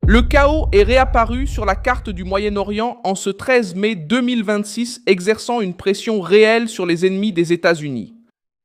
Le chaos est réapparu sur la carte du Moyen-Orient en ce 13 mai 2026, exerçant une pression réelle sur les ennemis des États-Unis.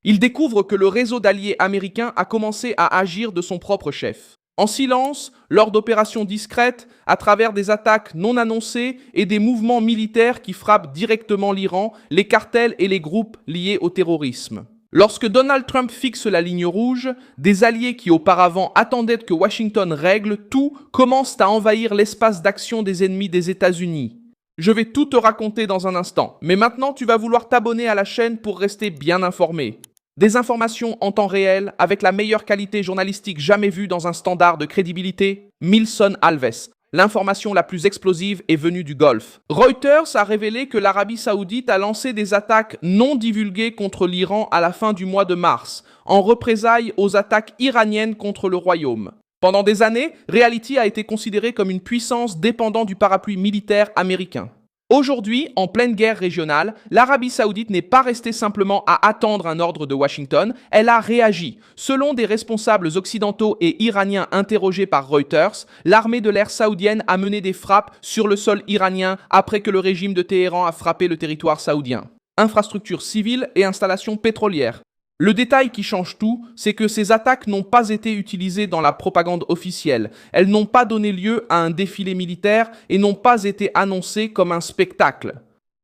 Il découvre que le réseau d'alliés américains a commencé à agir de son propre chef. En silence, lors d'opérations discrètes, à travers des attaques non annoncées et des mouvements militaires qui frappent directement l'Iran, les cartels et les groupes liés au terrorisme. Lorsque Donald Trump fixe la ligne rouge, des alliés qui auparavant attendaient que Washington règle tout commencent à envahir l'espace d'action des ennemis des États-Unis. Je vais tout te raconter dans un instant, mais maintenant tu vas vouloir t'abonner à la chaîne pour rester bien informé. Des informations en temps réel, avec la meilleure qualité journalistique jamais vue dans un standard de crédibilité, Milson Alves. L'information la plus explosive est venue du Golfe. Reuters a révélé que l'Arabie Saoudite a lancé des attaques non divulguées contre l'Iran à la fin du mois de mars, en représailles aux attaques iraniennes contre le Royaume. Pendant des années, Reality a été considéré comme une puissance dépendant du parapluie militaire américain. Aujourd'hui, en pleine guerre régionale, l'Arabie Saoudite n'est pas restée simplement à attendre un ordre de Washington, elle a réagi. Selon des responsables occidentaux et iraniens interrogés par Reuters, l'armée de l'air saoudienne a mené des frappes sur le sol iranien après que le régime de Téhéran a frappé le territoire saoudien. Infrastructures civiles et installations pétrolières. Le détail qui change tout, c'est que ces attaques n'ont pas été utilisées dans la propagande officielle. Elles n'ont pas donné lieu à un défilé militaire et n'ont pas été annoncées comme un spectacle.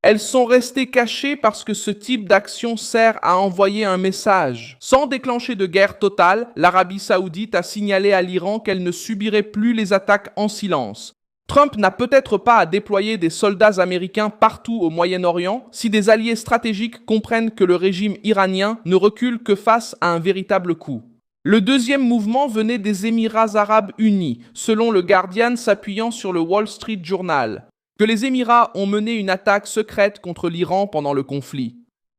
Elles sont restées cachées parce que ce type d'action sert à envoyer un message. Sans déclencher de guerre totale, l'Arabie Saoudite a signalé à l'Iran qu'elle ne subirait plus les attaques en silence. Trump n'a peut-être pas à déployer des soldats américains partout au Moyen-Orient si des alliés stratégiques comprennent que le régime iranien ne recule que face à un véritable coup. Le deuxième mouvement venait des Émirats arabes unis, selon le Guardian s'appuyant sur le Wall Street Journal, que les Émirats ont mené une attaque secrète contre l'Iran pendant le conflit.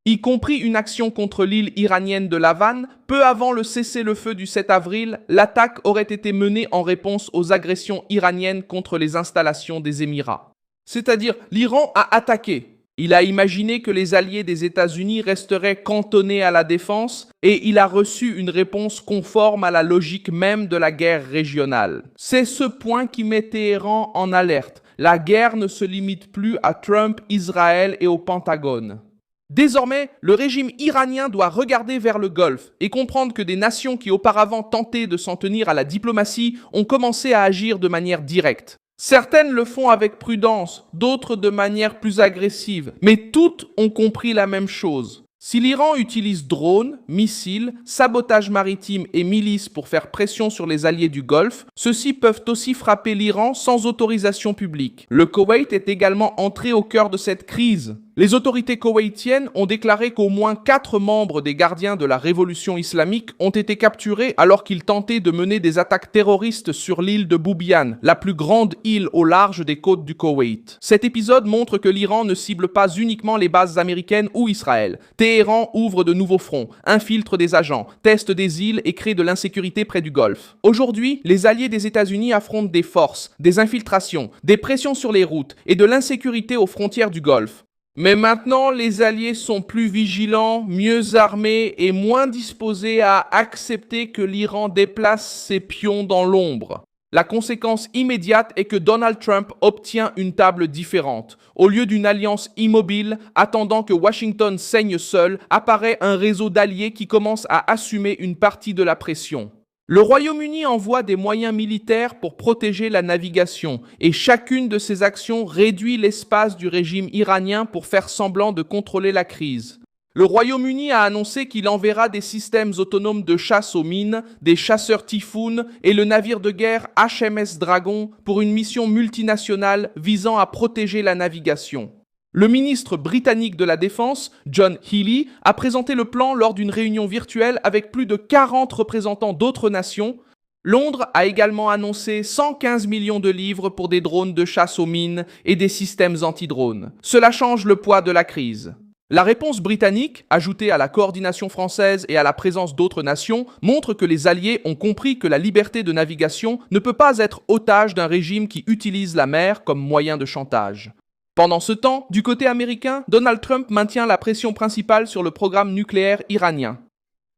Y compris une action contre l'île iranienne de l'Havane, peu avant le cessez-le-feu du 7 avril, l'attaque aurait été menée en réponse aux agressions iraniennes contre les installations des Émirats. C'est-à-dire, l'Iran a attaqué. Il a imaginé que les alliés des États-Unis resteraient cantonnés à la défense et il a reçu une réponse conforme à la logique même de la guerre régionale. C'est ce point qui met Téhéran en alerte. La guerre ne se limite plus à Trump, Israël et au Pentagone. Désormais, le régime iranien doit regarder vers le Golfe et comprendre que des nations qui auparavant tentaient de s'en tenir à la diplomatie ont commencé à agir de manière directe. Certaines le font avec prudence, d'autres de manière plus agressive, mais toutes ont compris la même chose. Si l'Iran utilise drones, missiles, sabotage maritime et milices pour faire pression sur les alliés du Golfe, ceux-ci peuvent aussi frapper l'Iran sans autorisation publique. Le Koweït est également entré au cœur de cette crise. Les autorités koweïtiennes ont déclaré qu'au moins 4 membres des gardiens de la révolution islamique ont été capturés alors qu'ils tentaient de mener des attaques terroristes sur l'île de Boubiane, la plus grande île au large des côtes du Koweït. Cet épisode montre que l'Iran ne cible pas uniquement les bases américaines ou Israël. Téhéran ouvre de nouveaux fronts, infiltre des agents, teste des îles et crée de l'insécurité près du Golfe. Aujourd'hui, les alliés des États-Unis affrontent des forces, des infiltrations, des pressions sur les routes et de l'insécurité aux frontières du Golfe. Mais maintenant, les alliés sont plus vigilants, mieux armés et moins disposés à accepter que l'Iran déplace ses pions dans l'ombre. La conséquence immédiate est que Donald Trump obtient une table différente. Au lieu d'une alliance immobile, attendant que Washington saigne seul, apparaît un réseau d'alliés qui commence à assumer une partie de la pression. Le Royaume-Uni envoie des moyens militaires pour protéger la navigation et chacune de ces actions réduit l'espace du régime iranien pour faire semblant de contrôler la crise. Le Royaume-Uni a annoncé qu'il enverra des systèmes autonomes de chasse aux mines, des chasseurs Typhoon et le navire de guerre HMS Dragon pour une mission multinationale visant à protéger la navigation. Le ministre britannique de la Défense, John Healey, a présenté le plan lors d'une réunion virtuelle avec plus de 40 représentants d'autres nations. Londres a également annoncé 115 millions de livres pour des drones de chasse aux mines et des systèmes anti-drones. Cela change le poids de la crise. La réponse britannique, ajoutée à la coordination française et à la présence d'autres nations, montre que les Alliés ont compris que la liberté de navigation ne peut pas être otage d'un régime qui utilise la mer comme moyen de chantage. Pendant ce temps, du côté américain, Donald Trump maintient la pression principale sur le programme nucléaire iranien.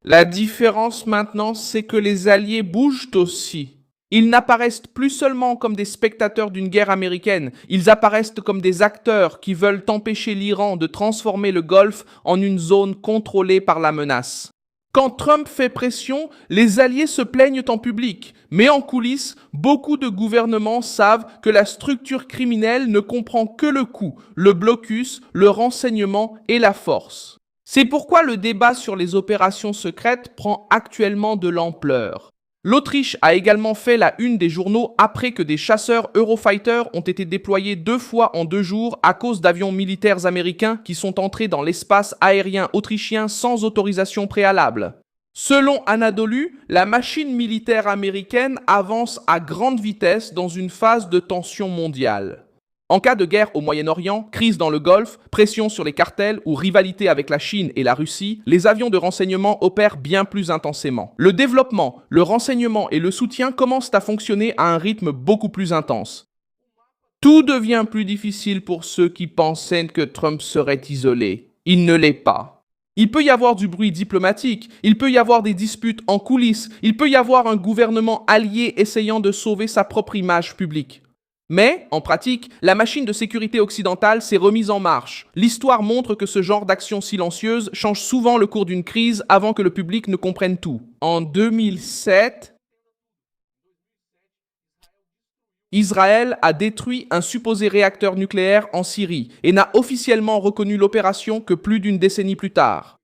La différence maintenant, c'est que les alliés bougent aussi. Ils n'apparaissent plus seulement comme des spectateurs d'une guerre américaine, ils apparaissent comme des acteurs qui veulent empêcher l'Iran de transformer le Golfe en une zone contrôlée par la menace. Quand Trump fait pression, les alliés se plaignent en public, mais en coulisses, beaucoup de gouvernements savent que la structure criminelle ne comprend que le coup, le blocus, le renseignement et la force. C'est pourquoi le débat sur les opérations secrètes prend actuellement de l'ampleur. L'Autriche a également fait la une des journaux après que des chasseurs Eurofighter ont été déployés 2 fois en 2 jours à cause d'avions militaires américains qui sont entrés dans l'espace aérien autrichien sans autorisation préalable. Selon Anadolu, la machine militaire américaine avance à grande vitesse dans une phase de tension mondiale. En cas de guerre au Moyen-Orient, crise dans le Golfe, pression sur les cartels ou rivalité avec la Chine et la Russie, les avions de renseignement opèrent bien plus intensément. Le développement, le renseignement et le soutien commencent à fonctionner à un rythme beaucoup plus intense. Tout devient plus difficile pour ceux qui pensaient que Trump serait isolé. Il ne l'est pas. Il peut y avoir du bruit diplomatique, il peut y avoir des disputes en coulisses, il peut y avoir un gouvernement allié essayant de sauver sa propre image publique. Mais, en pratique, la machine de sécurité occidentale s'est remise en marche. L'histoire montre que ce genre d'action silencieuse change souvent le cours d'une crise avant que le public ne comprenne tout. En 2007, Israël a détruit un supposé réacteur nucléaire en Syrie et n'a officiellement reconnu l'opération que plus d'une décennie plus tard.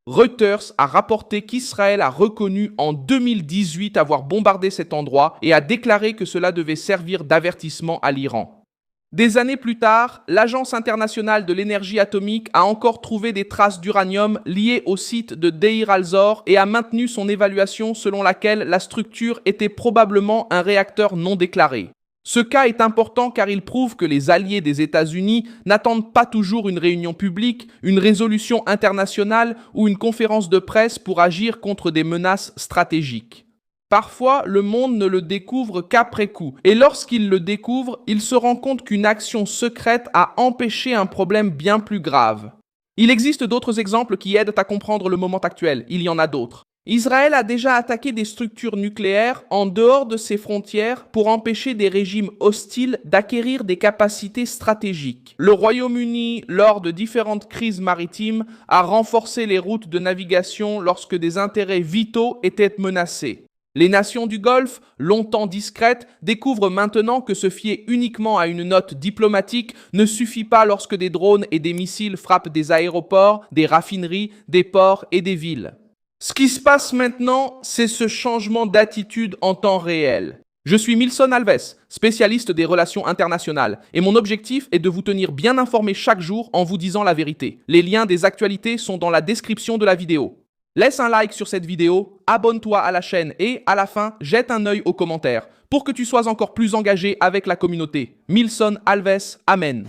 Reuters a rapporté qu'Israël a reconnu en 2018 avoir bombardé cet endroit et a déclaré que cela devait servir d'avertissement à l'Iran. Des années plus tard, l'Agence internationale de l'énergie atomique a encore trouvé des traces d'uranium liées au site de Deir al-Zor et a maintenu son évaluation selon laquelle la structure était probablement un réacteur non déclaré. Ce cas est important car il prouve que les alliés des États-Unis n'attendent pas toujours une réunion publique, une résolution internationale ou une conférence de presse pour agir contre des menaces stratégiques. Parfois, le monde ne le découvre qu'après coup, et lorsqu'il le découvre, il se rend compte qu'une action secrète a empêché un problème bien plus grave. Il existe d'autres exemples qui aident à comprendre le moment actuel, il y en a d'autres. Israël a déjà attaqué des structures nucléaires en dehors de ses frontières pour empêcher des régimes hostiles d'acquérir des capacités stratégiques. Le Royaume-Uni, lors de différentes crises maritimes, a renforcé les routes de navigation lorsque des intérêts vitaux étaient menacés. Les nations du Golfe, longtemps discrètes, découvrent maintenant que se fier uniquement à une note diplomatique ne suffit pas lorsque des drones et des missiles frappent des aéroports, des raffineries, des ports et des villes. Ce qui se passe maintenant, c'est ce changement d'attitude en temps réel. Je suis Milson Alves, spécialiste des relations internationales, et mon objectif est de vous tenir bien informé chaque jour en vous disant la vérité. Les liens des actualités sont dans la description de la vidéo. Laisse un like sur cette vidéo, abonne-toi à la chaîne et, à la fin, jette un œil aux commentaires pour que tu sois encore plus engagé avec la communauté. Milson Alves, Amen.